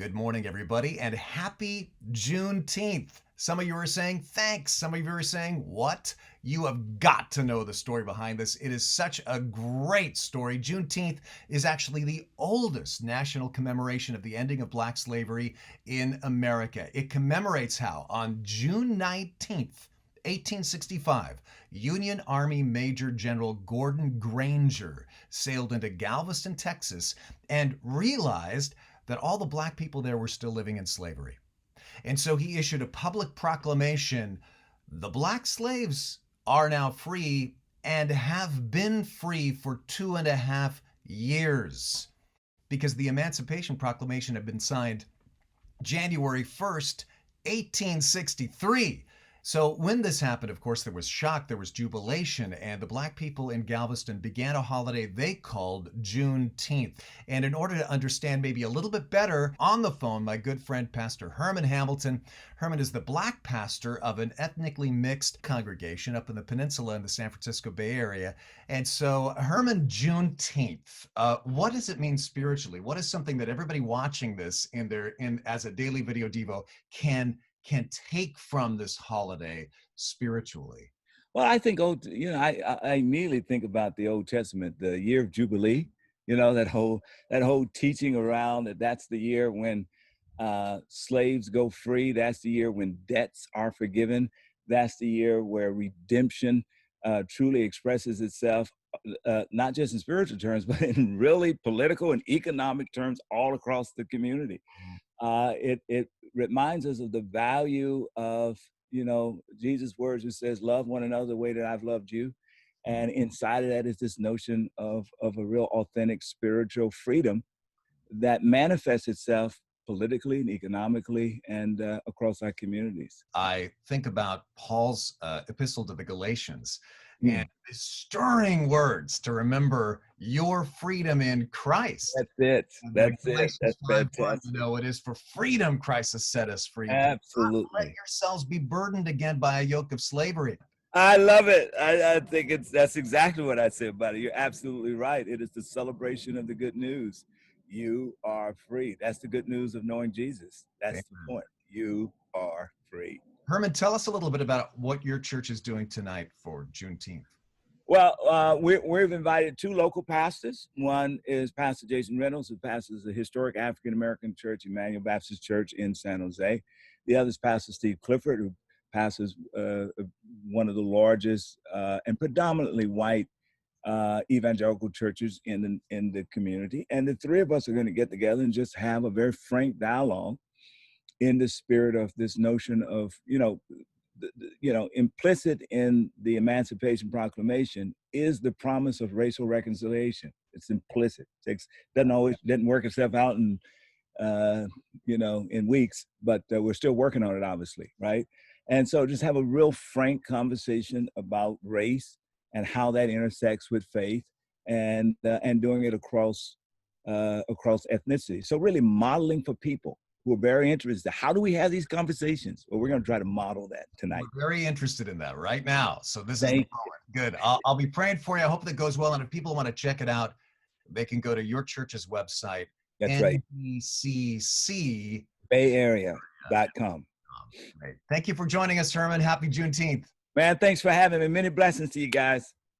Good morning, everybody, and happy Juneteenth. Some of you are saying thanks. Some of you are saying what? You have got to know the story behind this. It is such a great story. Juneteenth is actually the oldest national commemoration of the ending of Black slavery in America. It commemorates how on June 19th, 1865, Union Army Major General Gordon Granger sailed into Galveston, Texas, and realized that all the black people there were still living in slavery. And so he issued a public proclamation: the black slaves are now free and have been free for 2.5 years, because the Emancipation Proclamation had been signed January 1st, 1863. So when this happened, of course, there was shock, there was jubilation, and the black people in Galveston began a holiday they called Juneteenth. And in order to understand maybe a little bit better, on the phone, my good friend, Pastor Herman Hamilton. Herman is the black pastor of an ethnically mixed congregation up in the peninsula in the San Francisco Bay Area. And so, Herman, Juneteenth, what does it mean spiritually? What is something that everybody watching this as a daily video devo can take from this holiday spiritually? Well, I think I immediately think about the Old Testament, the year of Jubilee. That whole teaching around that's the year when slaves go free. That's the year when debts are forgiven. That's the year where redemption truly expresses itself, not just in spiritual terms, but in really political and economic terms all across the community. It reminds us of the value of, Jesus' words, who says, love one another the way that I've loved you. And inside of that is this notion of a real authentic spiritual freedom that manifests itself politically and economically and across our communities. I think about Paul's epistle to the Galatians and the stirring words to remember your freedom in Christ. That's it. That's Galatians 5:1, fantastic. it is for freedom Christ has set us free. Do not Absolutely. let yourselves be burdened again by a yoke of slavery. I love it. I think that's exactly what I said about it. You're absolutely right. It is the celebration of the good news. You are free. That's the good news of knowing Jesus. That's the point. You are free. Herman, tell us a little bit about what your church is doing tonight for Juneteenth. Well, we've invited two local pastors. One is Pastor Jason Reynolds, who pastors the historic African-American church, Emmanuel Baptist Church in San Jose. The other is Pastor Steve Clifford, who pastors one of the largest and predominantly white evangelical churches in the community. And the three of us are going to get together and just have a very frank dialogue in the spirit of this notion of, implicit in the Emancipation Proclamation is the promise of racial reconciliation. It's implicit. Doesn't work itself out in weeks, but we're still working on it, obviously, right? And so just have a real frank conversation about race and how that intersects with faith, and doing it across ethnicity. So really modeling for people who are very interested. How do we have these conversations? Well, we're going to try to model that tonight. We're very interested in that right now. So this is the moment. Good. I'll be praying for you. I hope that goes well. And if people want to check it out, they can go to your church's website. That's right. NBCCBayArea.com. Great. Thank you for joining us, Herman. Happy Juneteenth. Man, thanks for having me. Many blessings to you guys.